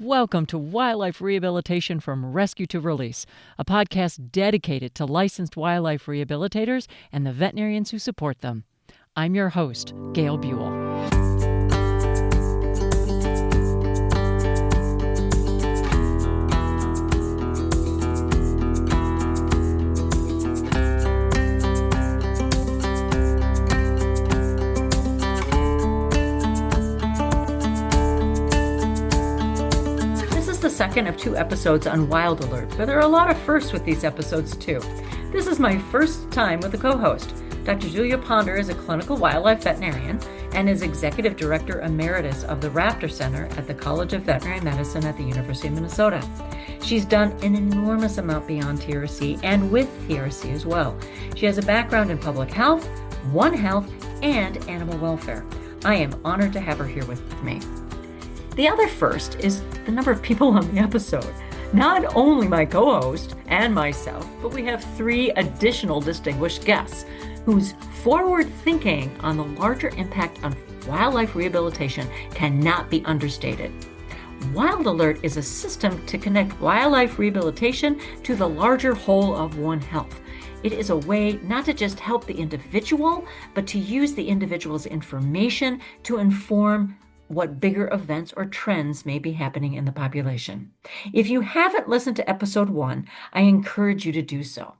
Welcome to Wildlife Rehabilitation from Rescue to Release, a podcast dedicated to licensed wildlife rehabilitators and the veterinarians who support them. I'm your host, Gail Buell. The second of two episodes on Wild Alert, but there are a lot of firsts with these episodes too. This is my first time with a co-host. Dr. Julia Ponder is a clinical wildlife veterinarian and is Executive Director Emeritus of the Raptor Center at the College of Veterinary Medicine at the University of Minnesota. She's done an enormous amount beyond TRC and with TRC as well. She has a background in public health, One Health, and animal welfare. I am honored to have her here with me. The other first is the number of people on the episode. Not only my co-host and myself, but we have three additional distinguished guests whose forward thinking on the larger impact on wildlife rehabilitation cannot be understated. Wild Alert is a system to connect wildlife rehabilitation to the larger whole of One Health. It is a way not to just help the individual, but to use the individual's information to inform what bigger events or trends may be happening in the population. If you haven't listened to episode 1, I encourage you to do so.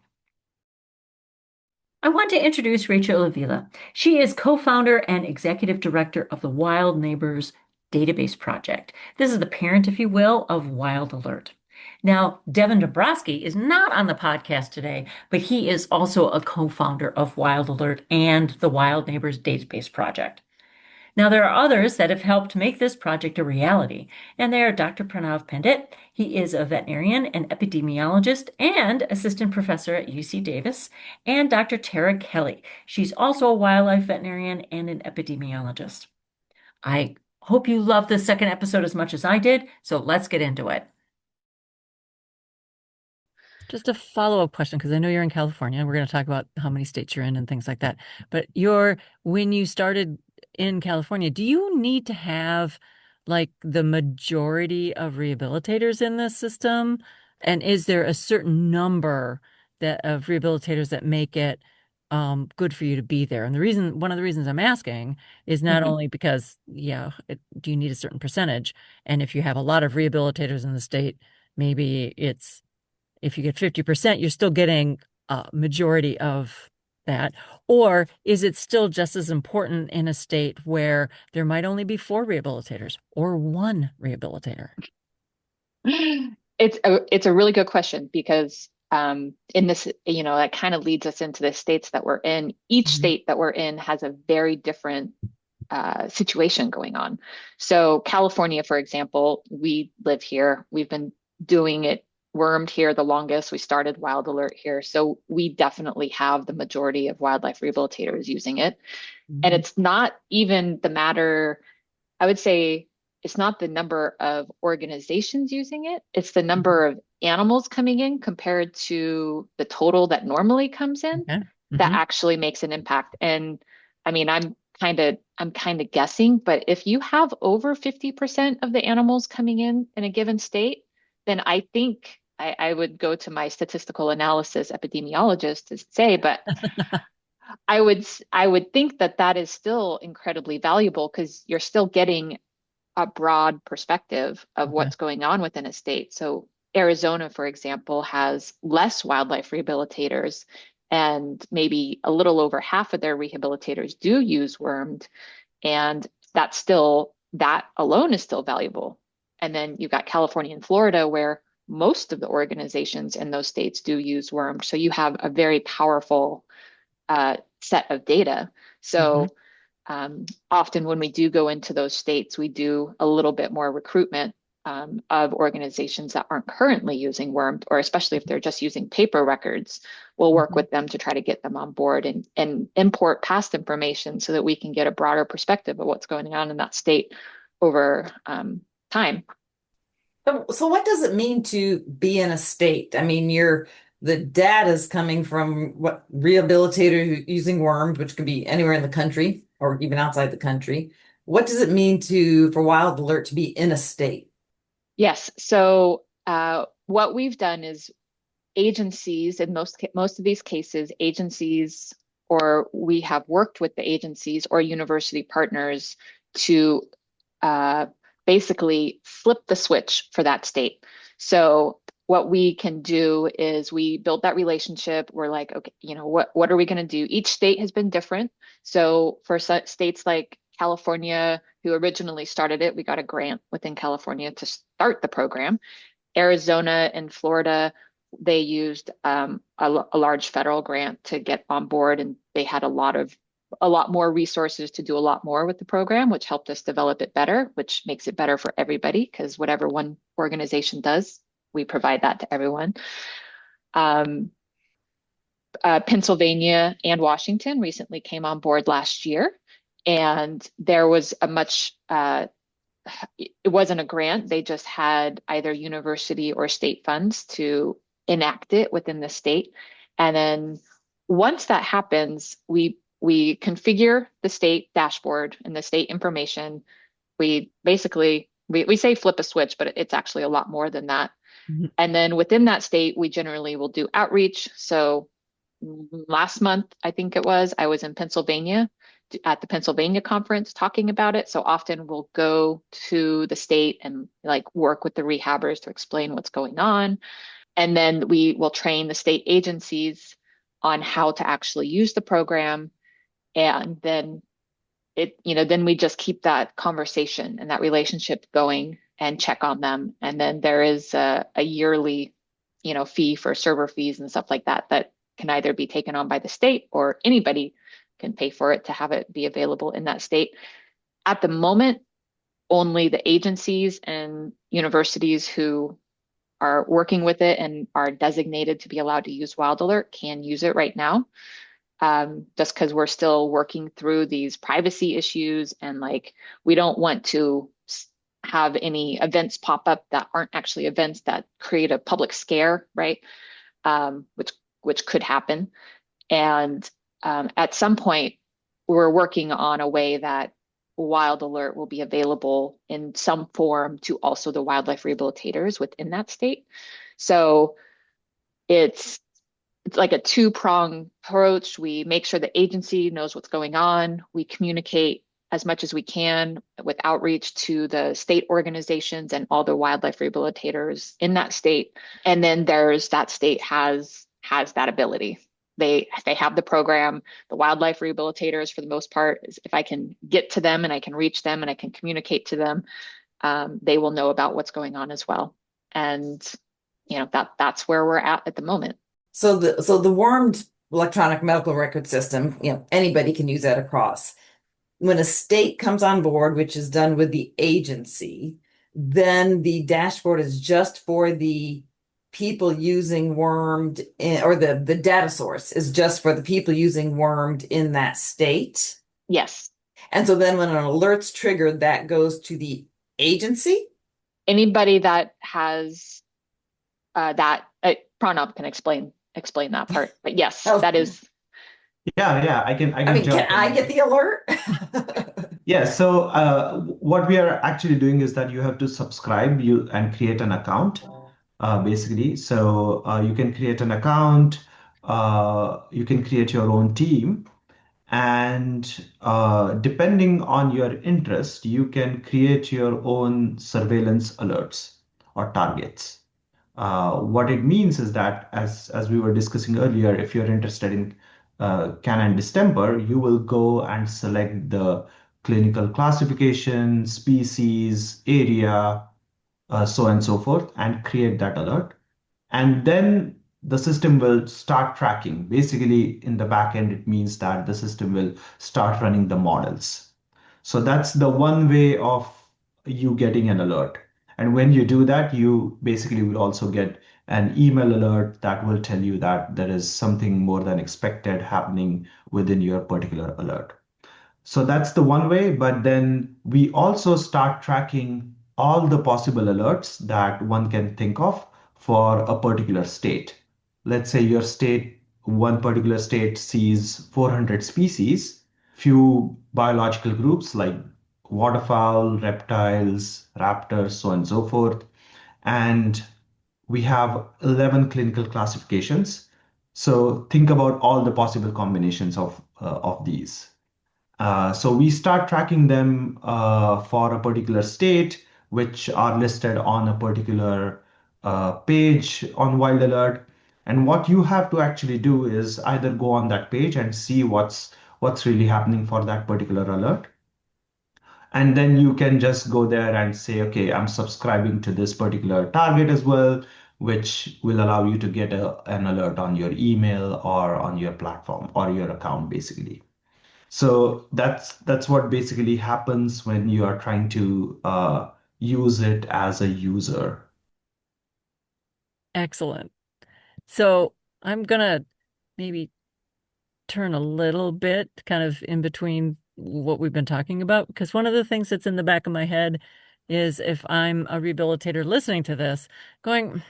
I want to introduce Rachel Avilla. She is co-founder and executive director of the Wild Neighbors Database Project. This is the parent, if you will, of Wild Alert. Now, Devin Dombrowski is not on the podcast today, but he is also a co-founder of Wild Alert and the Wild Neighbors Database Project. Now, there are others that have helped make this project a reality, and they are Dr. Pranav Pandit. He is a veterinarian and epidemiologist and assistant professor at UC Davis, and Dr. Terra Kelly. She's also a wildlife veterinarian and an epidemiologist. I hope you love this second episode as much as I did, so let's get into it. Just a follow-up question, because I know you're in California. We're going to talk about how many states you're in and things like that. But when you started in California, do you need to have like the majority of rehabilitators in this system? And is there a certain number of rehabilitators that make it good for you to be there? And one of the reasons I'm asking is not only because, do you need a certain percentage? And if you have a lot of rehabilitators in the state, maybe if you get 50%, you're still getting a majority of that. Or is it still just as important in a state where there might only be 4 rehabilitators or 1 rehabilitator? It's a really good question, because in this, that kind of leads us into the states that we're in. Each state that we're in has a very different situation going on. So California, for example, we live here. We've been doing it wormed here the longest. We started Wild Alert here. So we definitely have the majority of wildlife rehabilitators using it. And it's not even the matter, I would say it's not the number of organizations using it. It's the number of animals coming in compared to the total that normally comes in that actually makes an impact. And I mean, I'm kind of guessing, but if you have over 50% of the animals coming in a given state, then I think I would go to my statistical analysis epidemiologist to say, but I would think that is still incredibly valuable, because you're still getting a broad perspective of what's going on within a state. So Arizona, for example, has less wildlife rehabilitators, and maybe a little over half of their rehabilitators do use wormed, and that alone is still valuable. And then you've got California and Florida, where most of the organizations in those states do use wormed. So you have a very powerful set of data. So often when we do go into those states, we do a little bit more recruitment of organizations that aren't currently using wormed, or especially if they're just using paper records. We'll work with them to try to get them on board and import past information so that we can get a broader perspective of what's going on in that state over time. So what does it mean to be in a state? I mean, the data is coming from what rehabilitator using worms, which could be anywhere in the country or even outside the country. What does it mean for Wild Alert to be in a state? Yes. So what we've done is agencies, in most of these cases, agencies, or we have worked with the agencies or university partners to uh, basically flip the switch for that state. So what we can do is we build that relationship. We're like, okay, what are we going to do? Each state has been different. So for states like California, who originally started it, we got a grant within California to start the program. Arizona and Florida, they used a large federal grant to get on board, and they had a lot more resources to do a lot more with the program, which helped us develop it better, which makes it better for everybody because whatever one organization does, we provide that to everyone. Um, Pennsylvania and Washington recently came on board last year, and there was a much it wasn't a grant. They just had either university or state funds to enact it within the state. And then once that happens, we configure the state dashboard and the state information. We basically we say flip a switch, but it's actually a lot more than that. Mhm. And then within that state, we generally will do outreach. So last month, I think it was, I was in Pennsylvania at the Pennsylvania conference talking about it. So often we'll go to the state and like work with the rehabbers to explain what's going on. And then we will train the state agencies on how to actually use the program. And then then we just keep that conversation and that relationship going and check on them. And then there is a yearly, fee for server fees and stuff like that that can either be taken on by the state or anybody can pay for it to have it be available in that state. At the moment, only the agencies and universities who are working with it and are designated to be allowed to use Wild Alert can use it right now. Just because we're still working through these privacy issues and like we don't want to have any events pop up that aren't actually events that create a public scare, right? Which could happen. And at some point, we're working on a way that Wild Alert will be available in some form to also the wildlife rehabilitators within that state. So it's like a two-prong approach. We make sure the agency knows what's going on. We communicate as much as we can with outreach to the state organizations and all the wildlife rehabilitators in that state. And then that state has that ability. They have the program. The wildlife rehabilitators, for the most part, if I can get to them and I can reach them and I can communicate to them, they will know about what's going on as well. And that's where we're at the moment. So the wormed electronic medical record system, anybody can use that across. When a state comes on board, which is done with the agency, then the dashboard is just for the people using wormed or the data source is just for the people using wormed in that state. Yes. And so then when an alert's triggered, that goes to the agency? Anybody that has that Pranav can explain that part. But yes, that is. Yeah, I can I mean, jump can I in. get the alert? Yeah, so what we are actually doing is that you have to subscribe and create an account, basically. So you can create an account, you can create your own team, and depending on your interest, you can create your own surveillance alerts or targets. What it means is that, as we were discussing earlier, if you're interested in canine distemper, you will go and select the clinical classification, species, area, so on and so forth, and create that alert. And then the system will start tracking. Basically, in the back end, it means that the system will start running the models. So that's the one way of you getting an alert. And when you do that, you basically will also get an email alert that will tell you that there is something more than expected happening within your particular alert. So that's the one way, but then we also start tracking all the possible alerts that one can think of for a particular state. Let's say one particular state sees 400 species, few biological groups like waterfowl, reptiles, raptors, so on and so forth. and we have 11 clinical classifications. So think about all the possible combinations of these. So we start tracking them for a particular state, which are listed on a particular page on Wild Alert. And what you have to actually do is either go on that page and see what's really happening for that particular alert. And then you can just go there and say, okay, I'm subscribing to this particular target as well, which will allow you to get an alert on your email or on your platform or your account, basically. So that's what basically happens when you are trying to use it as a user. Excellent. So I'm gonna maybe turn a little bit kind of in between what we've been talking about, because one of the things that's in the back of my head is if I'm a rehabilitator listening to this, going,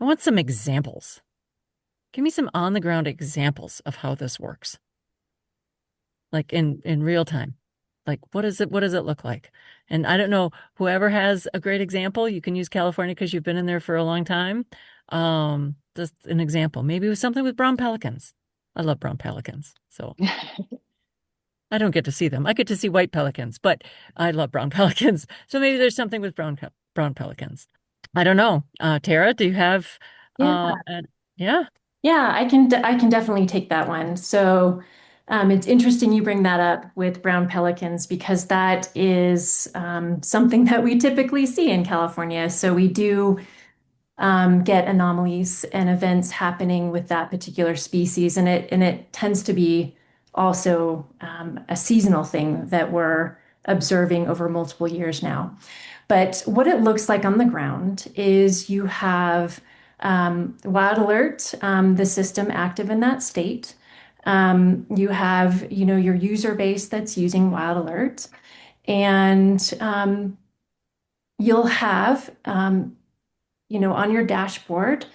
I want some examples. Give me some on the ground examples of how this works. Like in real time. Like what does it look like? And I don't know, whoever has a great example, you can use California because you've been in there for a long time. Just an example. Maybe it was something with brown pelicans. I love brown pelicans. So I don't get to see them. I get to see white pelicans, but I love brown pelicans. So maybe there's something with brown pelicans. I don't know. Terra, do you have Yeah. Yeah. Yeah, I can definitely take that one. So it's interesting you bring that up with brown pelicans because that is something that we typically see in California. So we do get anomalies and events happening with that particular species, and it tends to be also a seasonal thing that we're observing over multiple years now. But what it looks like on the ground is you have Wild Alert, the system active in that state. You have, your user base that's using Wild Alert, and you'll have, on your dashboard,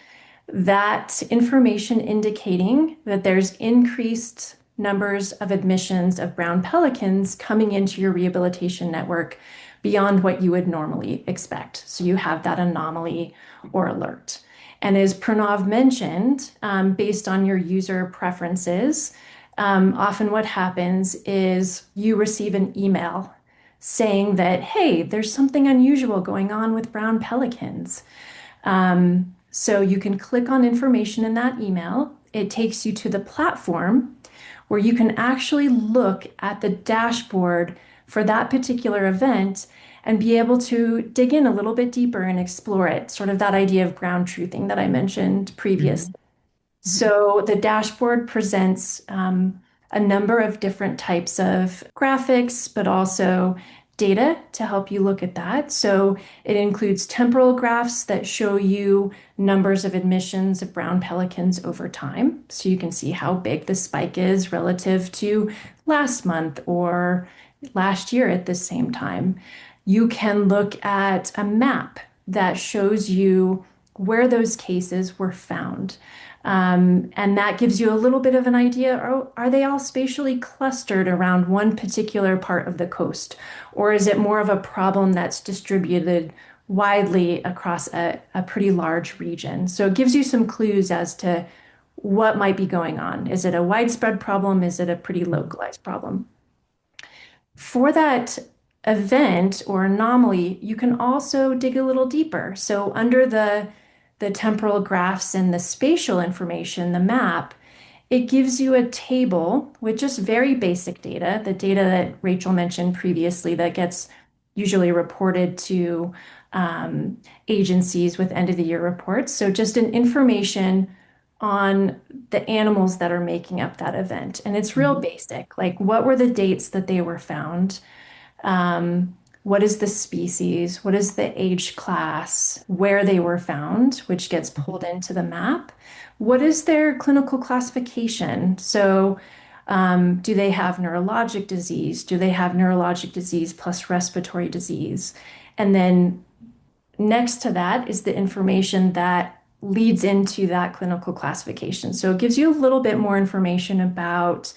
that information indicating that there's increased numbers of admissions of brown pelicans coming into your rehabilitation network beyond what you would normally expect. So you have that anomaly or alert. And as Pranav mentioned, based on your user preferences, often what happens is you receive an email saying that, hey, there's something unusual going on with brown pelicans. So you can click on information in that email. It takes you to the platform where you can actually look at the dashboard for that particular event and be able to dig in a little bit deeper and explore it, sort of that idea of ground truthing that I mentioned previously. So the dashboard presents a number of different types of graphics, but also data to help you look at that. So it includes temporal graphs that show you numbers of admissions of brown pelicans over time. So you can see how big the spike is relative to last month or last year at the same time. You can look at a map that shows you where those cases were found. And that gives you a little bit of an idea, are they all spatially clustered around one particular part of the coast? Or is it more of a problem that's distributed widely across a pretty large region? So it gives you some clues as to what might be going on. Is it a widespread problem? Is it a pretty localized problem? For that event or anomaly, you can also dig a little deeper. So under the temporal graphs and the spatial information, the map, it gives you a table with just very basic data, the data that Rachel mentioned previously that gets usually reported to agencies with end of the year reports. So just an information on the animals that are making up that event. And it's real basic, like what were the dates that they were found? What is the species? What is the age class? Where they were found, which gets pulled into the map? What is their clinical classification? So, do they have neurologic disease? Do they have neurologic disease plus respiratory disease? And then next to that is the information that leads into that clinical classification. So it gives you a little bit more information about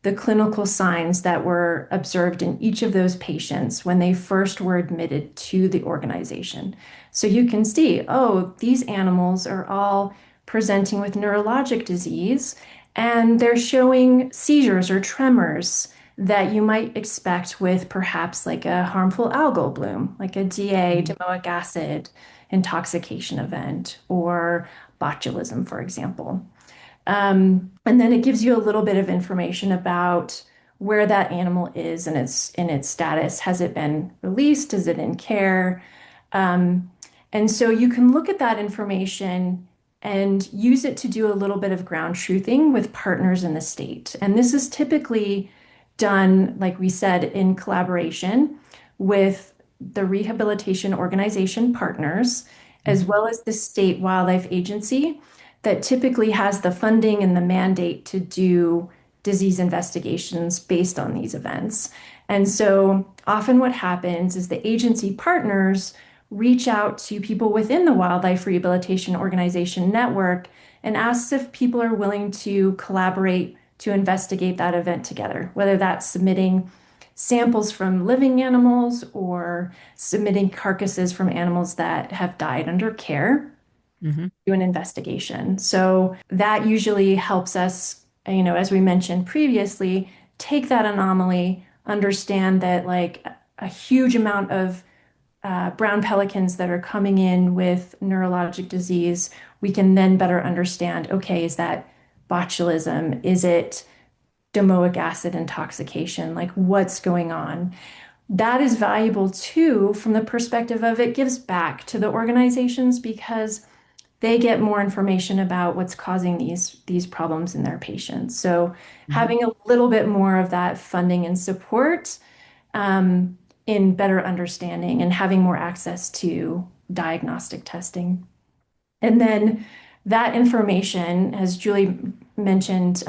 the clinical signs that were observed in each of those patients when they first were admitted to the organization. So you can see, oh, these animals are all presenting with neurologic disease, and they're showing seizures or tremors that you might expect with perhaps like a harmful algal bloom, like a DA, domoic acid intoxication event, or botulism, for example. And then it gives you a little bit of information about where that animal is and its status. Has it been released? Is it in care? And so you can look at that information and use it to do a little bit of ground truthing with partners in the state. And this is typically done, like we said, in collaboration with the rehabilitation organization partners, as well as the state wildlife agency that typically has the funding and the mandate to do disease investigations based on these events. And so often what happens is the agency partners reach out to people within the Wildlife Rehabilitation Organization network and asks if people are willing to collaborate to investigate that event together, whether that's submitting samples from living animals or submitting carcasses from animals that have died under care. Do an investigation. So that usually helps us, as we mentioned previously, take that anomaly, understand that like a huge amount of brown pelicans that are coming in with neurologic disease, we can then better understand, okay, is that botulism? Is it domoic acid intoxication? Like what's going on? That is valuable too from the perspective of it gives back to the organizations because they get more information about what's causing these problems in their patients. So having a little bit more of that funding and support in better understanding and having more access to diagnostic testing. And then that information, as Julie mentioned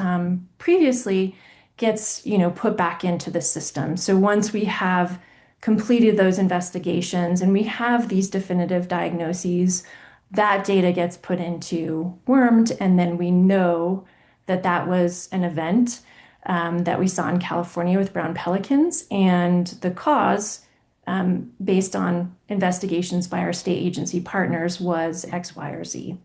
previously, gets put back into the system. So once we have completed those investigations and we have these definitive diagnoses, that data gets put into Wormed, and then we know that that was an event that we saw in California with brown pelicans, and the cause, based on investigations by our state agency partners, was X, Y, or Z.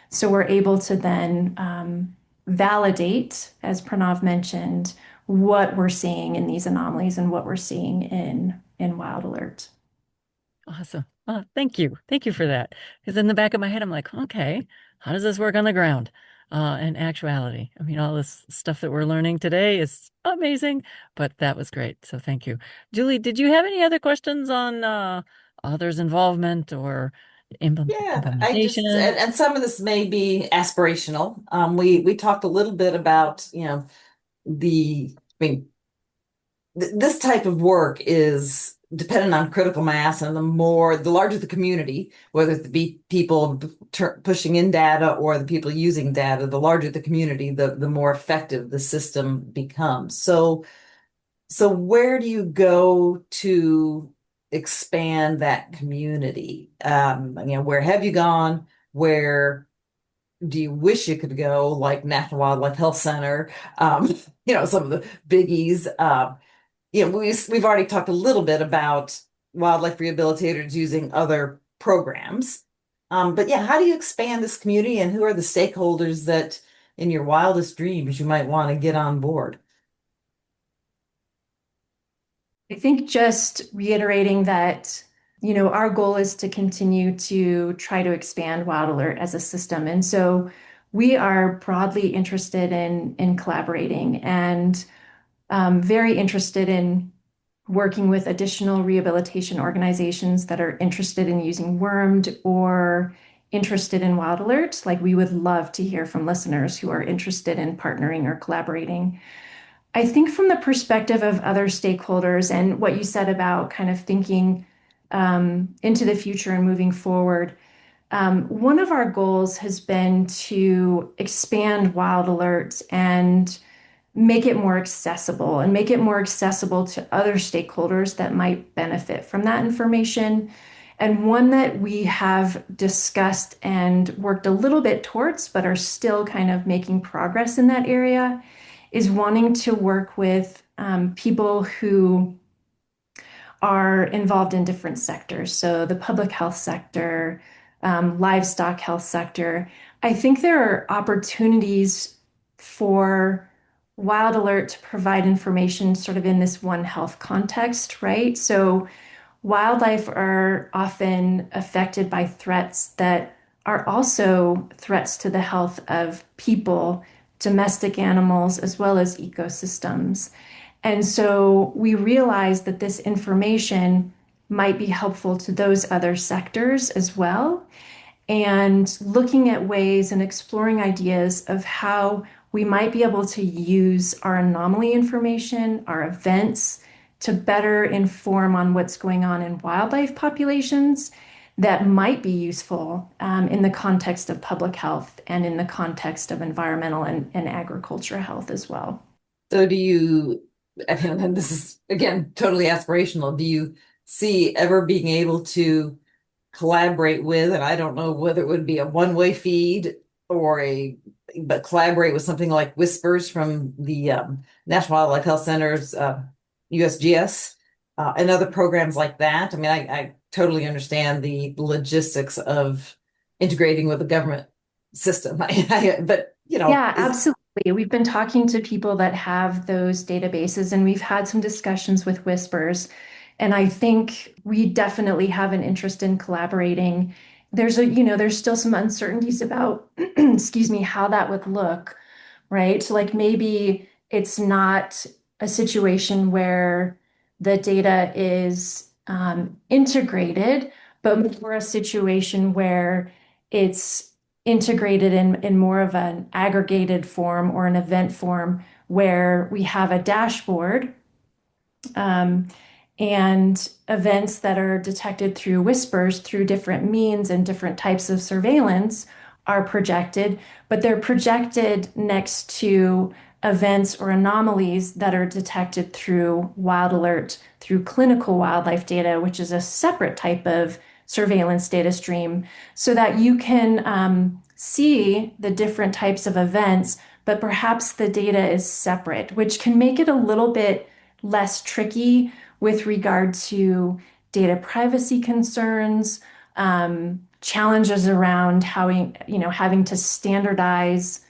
So we're able to then validate, as Pranav mentioned, what we're seeing in these anomalies and what we're seeing in Wild Alert. Awesome. Thank you. Thank you for that. Because in the back of my head, I'm like, okay, how does this work on the ground? In actuality, I mean, all this stuff that we're learning today is amazing, but that was great. So thank you. Julie, did you have any other questions on others' involvement or implementation? And some of this may be aspirational. We talked a little bit about, this type of work is dependent on critical mass, and the larger the community, whether it be people pushing in data or the people using data, the larger the community, the more effective the system becomes. So where do you go to expand that community? Where have you gone? Where do you wish you could go? Like National Wildlife Health Center, some of the biggies. We've already talked a little bit about wildlife rehabilitators using other programs. But yeah, how do you expand this community, and who are the stakeholders that in your wildest dreams you might want to get on board? I think just reiterating that, our goal is to continue to try to expand Wild Alert as a system. And so we are broadly interested in collaborating and very interested in working with additional rehabilitation organizations that are interested in using Wormed or interested in Wild Alert. Like we would love to hear from listeners who are interested in partnering or collaborating. I think from the perspective of other stakeholders and what you said about kind of thinking into the future and moving forward, one of our goals has been to expand Wild Alert and make it more accessible to other stakeholders that might benefit from that information. And one that we have discussed and worked a little bit towards, but are still kind of making progress in that area, is wanting to work with people who are involved in different sectors. So the public health sector, livestock health sector. I think there are opportunities for Wild Alert to provide information sort of in this One Health context, right? So wildlife are often affected by threats that are also threats to the health of people, domestic animals, as well as ecosystems. And so we realize that this information might be helpful to those other sectors as well. And looking at ways and exploring ideas of how we might be able to use our anomaly information, our events, to better inform on what's going on in wildlife populations that might be useful in the context of public health and in the context of environmental and agriculture health as well. So do you, and this is again totally aspirational, do you see ever being able to collaborate with, and I don't know whether it would be a one-way feed or but collaborate with something like Whispers from the National Wildlife Health Center's USGS and other programs like that? I mean, I totally understand the logistics of integrating with the government system, but Yeah, absolutely. We've been talking to people that have those databases, and we've had some discussions with Whispers. And I think we definitely have an interest in collaborating. There's still some uncertainties about, excuse me, how that would look, right? So like maybe it's not a situation where the data is integrated, but more a situation where it's integrated in more of an aggregated form or an event form where we have a dashboard and events that are detected through Whispers through different means and different types of surveillance are projected, but they're projected next to events or anomalies that are detected through Wild Alert, through clinical wildlife data, which is a separate type of surveillance data stream, so that you can see the different types of events, but perhaps the data is separate, which can make it a little bit less tricky with regard to data privacy concerns, challenges around having to standardize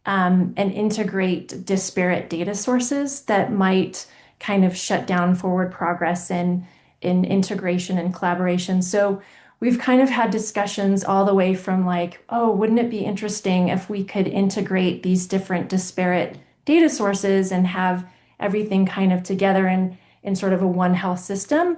and integrate disparate data sources that might kind of shut down forward progress in integration and collaboration. So we've kind of had discussions all the way from like, oh, wouldn't it be interesting if we could integrate these different disparate data sources and have everything kind of together in sort of a One Health system,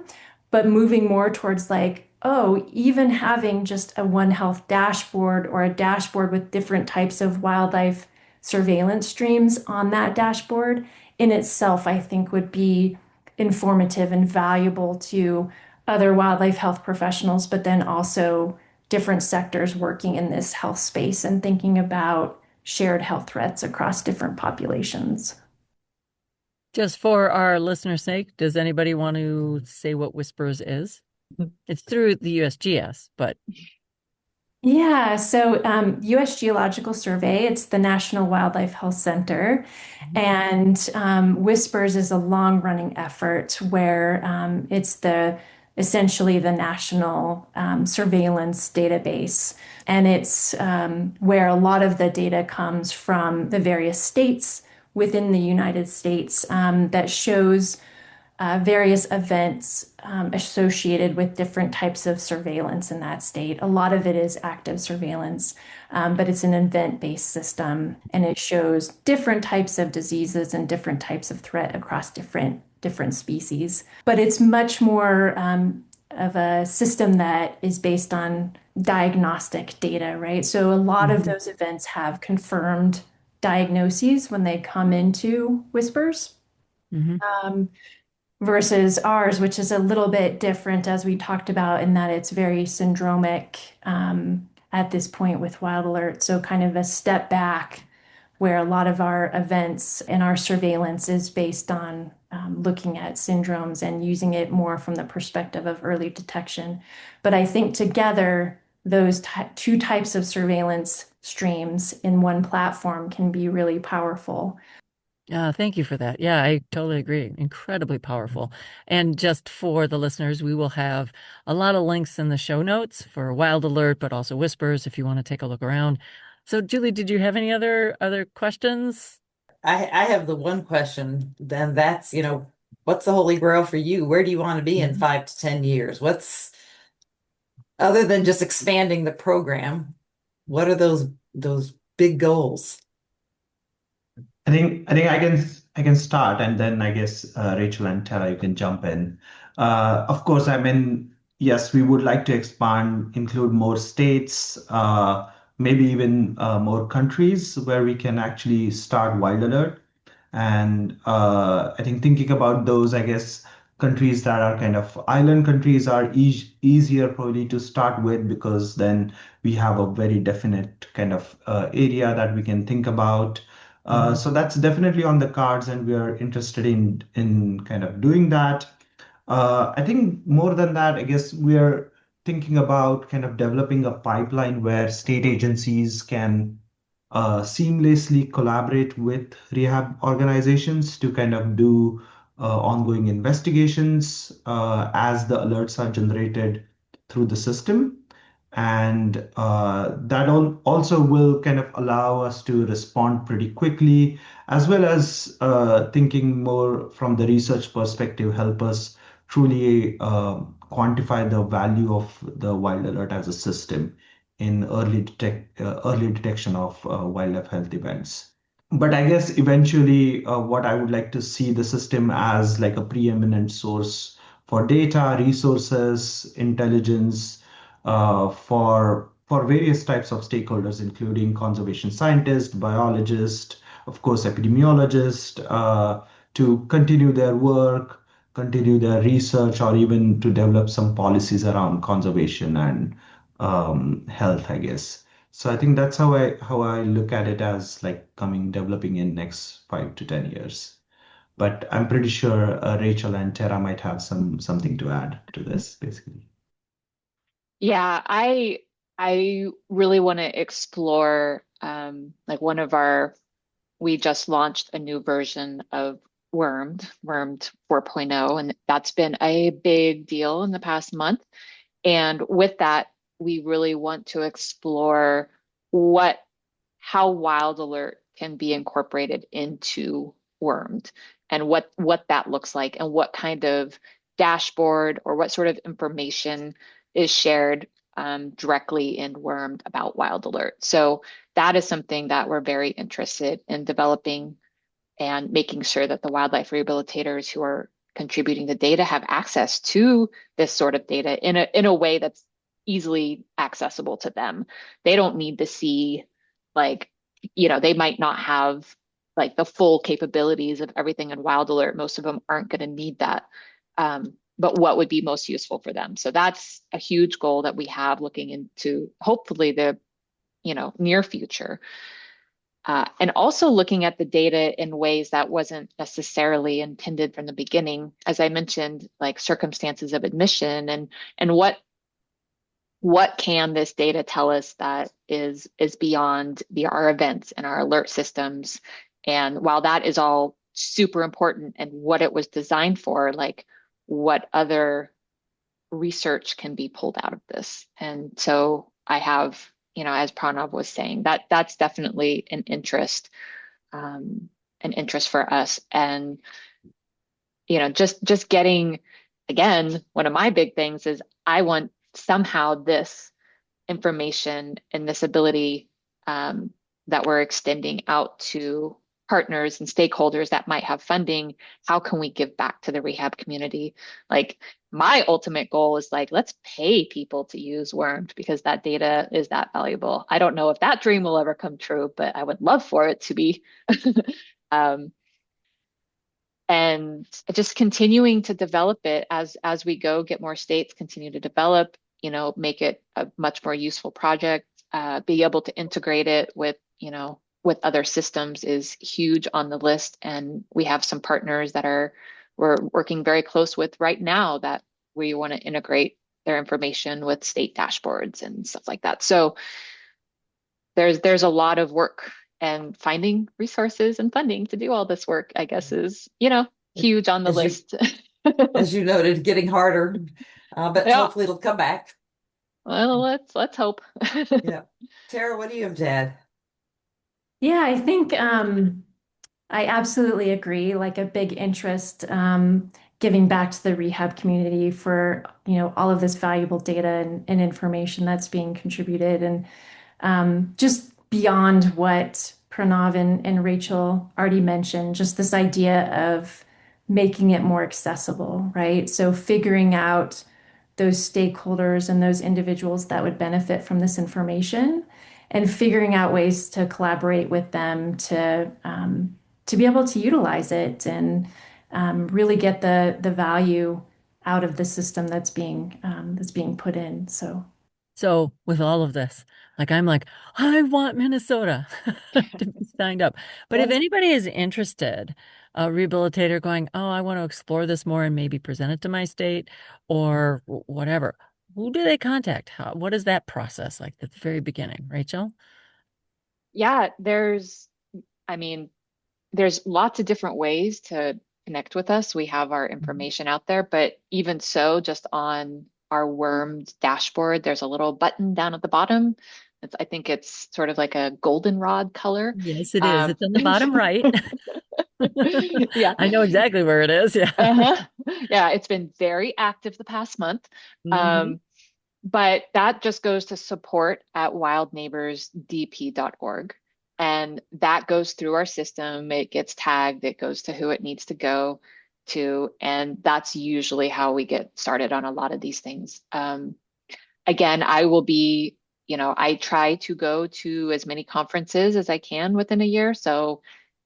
but moving more towards like, oh, even having just a One Health dashboard or a dashboard with different types of wildlife surveillance streams on that dashboard in itself, I think would be informative and valuable to other wildlife health professionals, but then also different sectors working in this health space and thinking about shared health threats across different populations. Just for our listeners' sake, does anybody want to say what Whispers is? It's through the USGS, but Yeah, so U.S. Geological Survey, it's the National Wildlife Health Center, and Whispers is a long-running effort where it's essentially the national surveillance database, and it's where a lot of the data comes from the various states within the United States that shows various events associated with different types of surveillance in that state. A lot of it is active surveillance, but it's an event-based system, and it shows different types of diseases and different types of threat across different species. But it's much more of a system that is based on diagnostic data, right? So a lot of those events have confirmed diagnoses when they come into Whispers. Versus ours, which is a little bit different, as we talked about, in that it's very syndromic at this point with Wild Alert. So kind of a step back where a lot of our events and our surveillance is based on looking at syndromes and using it more from the perspective of early detection. But I think together, those two types of surveillance streams in one platform can be really powerful. Thank you for that. Yeah, I totally agree. Incredibly powerful. And just for the listeners, we will have a lot of links in the show notes for Wild Alert, but also Whispers if you want to take a look around. So, Julie, did you have any other questions? I have the one question, then that's, what's the holy grail for you? Where do you want to be in 5 to 10 years? Other than just expanding the program, what are those big goals? I think I can start, and then I guess Rachel and Tara, you can jump in. Of course, I mean, yes, we would like to expand, include more states, maybe even more countries where we can actually start Wild Alert. And I think thinking about those, I guess countries that are kind of island countries are easier probably to start with, because then we have a very definite kind of area that we can think about. So that's definitely on the cards, and we are interested in kind of doing that. I think more than that, I guess we are thinking about kind of developing a pipeline where state agencies can seamlessly collaborate with rehab organizations to kind of do ongoing investigations as the alerts are generated through the system. And that also will kind of allow us to respond pretty quickly, as well as thinking more from the research perspective, help us truly quantify the value of the wild alert as a system in early detection of wildlife health events. But I guess eventually, what I would like to see the system as like a preeminent source for data, resources, intelligence, for various types of stakeholders, including conservation scientists, biologists, of course, epidemiologists, to continue their work, continue their research, or even to develop some policies around conservation and health, I guess. So I think that's how I look at it, as like developing in next 5 to 10 years. But I'm pretty sure Rachel and Tara might have something to add to this, basically. Yeah, I really want to explore like we just launched a new version of Wormed 4.0, and that's been a big deal in the past month. And with that, we really want to explore how Wild Alert can be incorporated into Wormed, and what that looks like, and what kind of dashboard or what sort of information is shared directly in Wormed about Wild Alert. So that is something that we're very interested in developing, and making sure that the wildlife rehabilitators who are contributing the data have access to this sort of data in a way that's easily accessible to them. They don't need to see, like, they might not have like the full capabilities of everything in Wild Alert. Most of them aren't going to need that. But what would be most useful for them? So that's a huge goal that we have, looking into hopefully the near future. And also looking at the data in ways that wasn't necessarily intended from the beginning. As I mentioned, like circumstances of admission, and what can this data tell us that is beyond our events and our alert systems. And while that is all super important and what it was designed for, like what other research can be pulled out of this. And so I have, as Pranav was saying, that's definitely an interest for us. And just getting, again, one of my big things is I want somehow this information and this ability that we're extending out to partners and stakeholders that might have funding. How can we give back to the rehab community? Like, my ultimate goal is like, let's pay people to use Wormed, because that data is that valuable. I don't know if that dream will ever come true, but I would love for it to be. And just continuing to develop it as we go, get more states, continue to develop, make it a much more useful project, be able to integrate it with other systems is huge on the list. And we have some partners that we're working very close with right now, that we want to integrate their information with state dashboards and stuff like that. So there's a lot of work and finding resources and funding to do all this work, I guess, is, huge on the As you list. as you noted, getting harder, but Yeah. hopefully it'll come back. Well, let's hope. Yeah. Tara, what do you have to add? Yeah, I think I absolutely agree. Like a big interest giving back to the rehab community for, all of this valuable data and information that's being contributed. And just beyond what Pranav and Rachel already mentioned, just this idea of making it more accessible, right? So figuring out those stakeholders and those individuals that would benefit from this information and figuring out ways to collaborate with them to be able to utilize it and really get the value out of the system that's being put in. So with all of this, I'm like, I want Minnesota to be signed up. But if Yes. anybody is interested, a rehabilitator going, oh, I want to explore this more and maybe present it to my state or whatever, who do they contact? What is that process like at the very beginning, Rachel? Yeah, I mean, there's lots of different ways to connect with us. We have our information out there, but even so, just on our wormed dashboard, there's a little button down at the bottom. I think it's sort of like a goldenrod color. Yes, it is. Um, It's on the bottom right. yeah. I know exactly where it is. Yeah. Uh-huh. Yeah, it's been very active the past month. Mhm. But that just goes to support at wildneighborsdp.org. And that goes through our system. It gets tagged, it goes to who it needs to go to. And that's usually how we get started on a lot of these things. Again, I try to go to as many conferences as I can within a year. So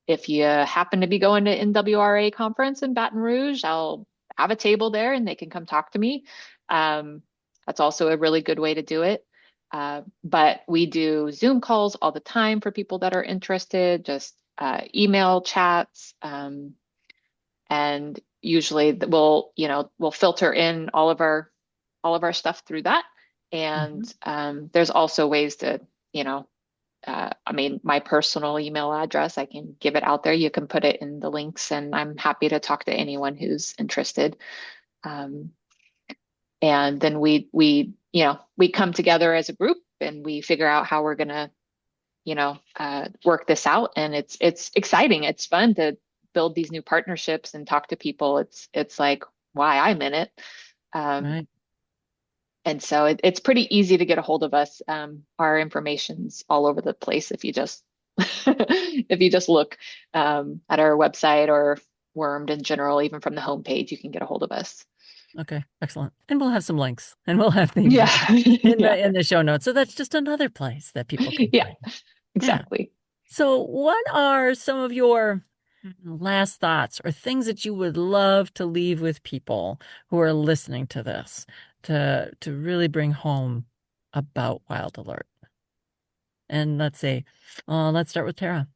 if you happen to be going to NWRA conference in Baton Rouge, I'll have a table there and they can come talk to me. That's also a really good way to do it. But we do Zoom calls all the time for people that are interested, just email chats. And usually we'll filter in all of our stuff through that. And there's also ways to, my personal email address, I can give it out there. You can put it in the links, and I'm happy to talk to anyone who's interested. And then we come together as a group and we figure out how we're gonna, work this out. And it's exciting. It's fun to build these new partnerships and talk to people. It's like why I'm in it. Right. And so it's pretty easy to get a hold of us. Our information's all over the place if you just if you just look at our website or Wormed in general, even from the homepage, you can get a hold of us. Okay, excellent. And we'll have some links and we'll have the Yeah. in the show notes. So that's just another place that people can Yeah, find. exactly. So what are some of your last thoughts or things that you would love to leave with people who are listening to this to really bring home about Wild Alert? And let's start with Tara.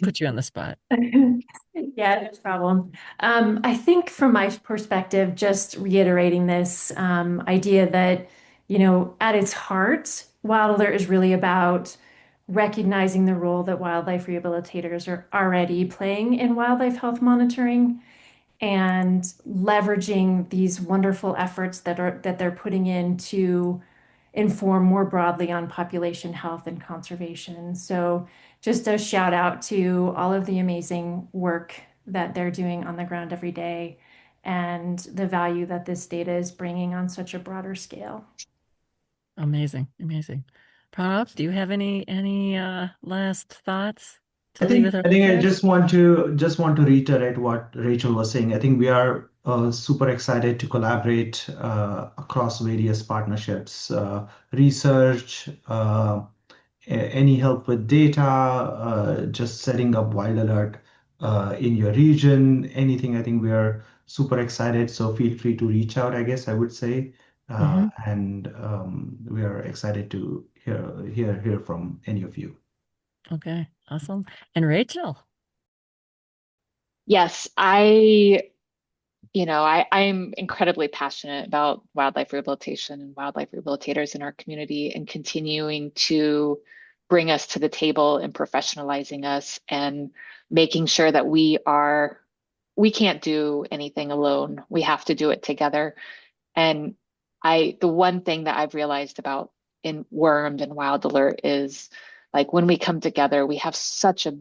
Put you on the spot. Yeah, no problem. I think from my perspective, just reiterating this idea that, at its heart, Wild Alert is really about recognizing the role that wildlife rehabilitators are already playing in wildlife health monitoring and leveraging these wonderful efforts that they're putting in to inform more broadly on population health and conservation. So just a shout out to all of the amazing work that they're doing on the ground every day and the value that this data is bringing on such a broader scale. Amazing, amazing. Pranav, do you have any last thoughts to I leave think with our I think I listeners? just want to reiterate what Rachel was saying. I think we are super excited to collaborate across various partnerships, research, any help with data, just setting up Wild Alert in your region, anything. I think we are super excited. So feel free to reach out, I guess I would say. Mhm. And we are excited to hear from any of you. Okay, awesome. And Rachel. Yes, I'm incredibly passionate about wildlife rehabilitation and wildlife rehabilitators in our community and continuing to bring us to the table and professionalizing us and making sure that we can't do anything alone. We have to do it together. And the one thing that I've realized about in Wormed and Wild Alert is like when we come together, we have such a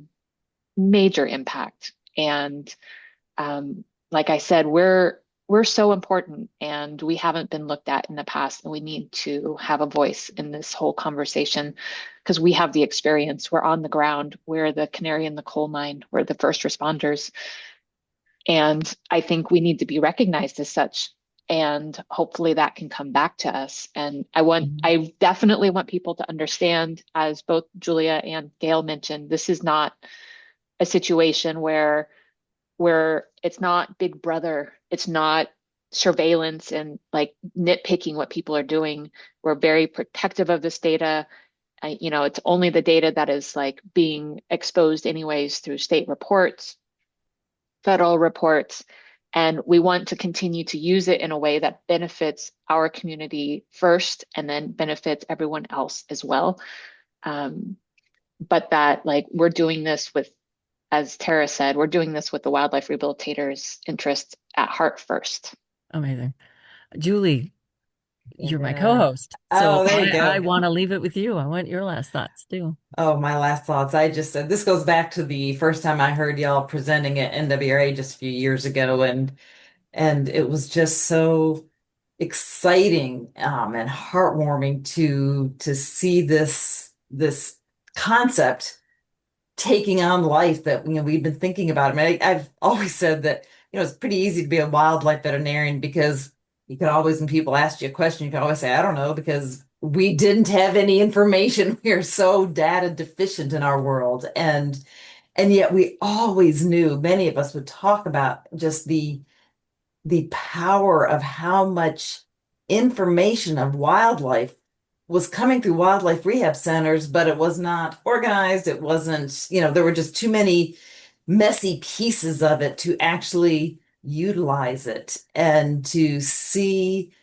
major impact. And like I said, we're so important and we haven't been looked at in the past, and we need to have a voice in this whole conversation because we have the experience. We're on the ground. We're the canary in the coal mine. We're the first responders. And I think we need to be recognized as such. And hopefully that can come back to us. And I definitely want people to understand, as both Julia and Gail mentioned, this is not a situation where it's not Big Brother, it's not surveillance and like nitpicking what people are doing. We're very protective of this data. It's only the data that is like being exposed anyways through state reports, federal reports, and we want to continue to use it in a way that benefits our community first and then benefits everyone else as well. But that like we're doing this with, as Terra said, we're doing this with the wildlife rehabilitators' interests at heart first. Amazing. Julie, you're my Yeah. co-host. So there you go. I want to leave it with you. I want your last thoughts too. Oh, my last thoughts. I just said this goes back to the first time I heard y'all presenting at NWRA just a few years ago, and it was just so exciting and heartwarming to see this concept taking on life that we've been thinking about. I mean, I've always said that it's pretty easy to be a wildlife veterinarian because you can always, when people ask you a question, you can always say, I don't know, because we didn't have any information. We are so data deficient in our world. And yet we always knew, many of us would talk about just the power of how much information of wildlife was coming through wildlife rehab centers, but it was not organized. It wasn't, there were just too many messy pieces of it to actually utilize it. And to see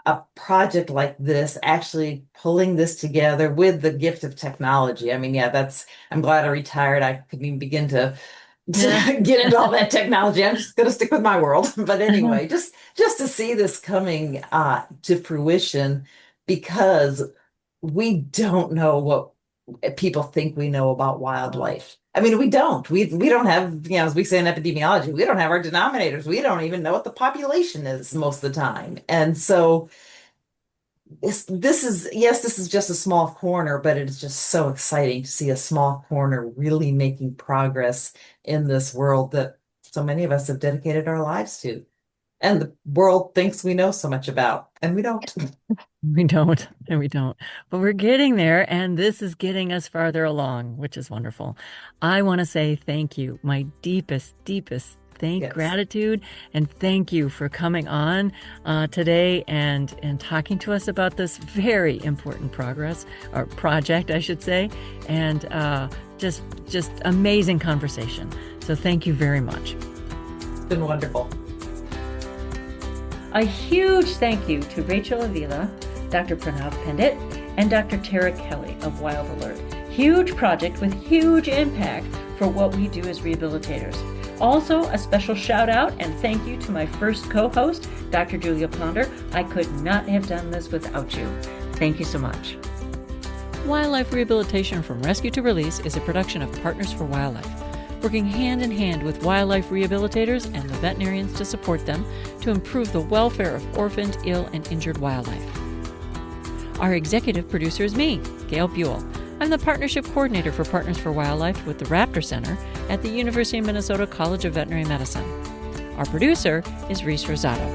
a project like this actually pulling this together with the gift of technology. I mean, I'm glad I retired. I couldn't even begin to get into all that technology. I'm just going to stick with my world. But anyway, just to see this coming to fruition, because we don't know what people think we know about wildlife. I mean, we don't. We don't have, as we say in epidemiology, we don't have our denominators. We don't even know what the population is most of the time. And so this is just a small corner, but it's just so exciting to see a small corner really making progress in this world that so many of us have dedicated our lives to. And the world thinks we know so much about, and we don't. We don't, and we don't. But we're getting there, and this is getting us farther along, which is wonderful. I want to say thank you, my deepest gratitude, and thank you for coming on today and talking to us about this very important project, I should say, and just amazing conversation. So thank you very much. It's been wonderful. A huge thank you to Rachel Avilla, Dr. Pranav Pandit, and Dr. Terra Kelly of Wild Alert. Huge project with huge impact for what we do as rehabilitators. Also, a special shout out and thank you to my first co-host, Dr. Julia Ponder. I could not have done this without you. Thank you so much. Wildlife Rehabilitation from Rescue to Release is a production of Partners for Wildlife, working hand in hand with wildlife rehabilitators and the veterinarians to support them to improve the welfare of orphaned, ill, and injured wildlife. Our executive producer is me, Gail Buell. I'm the Partnership Coordinator for Partners for Wildlife with the Raptor Center at the University of Minnesota College of Veterinary Medicine. Our producer is Reese Rosado.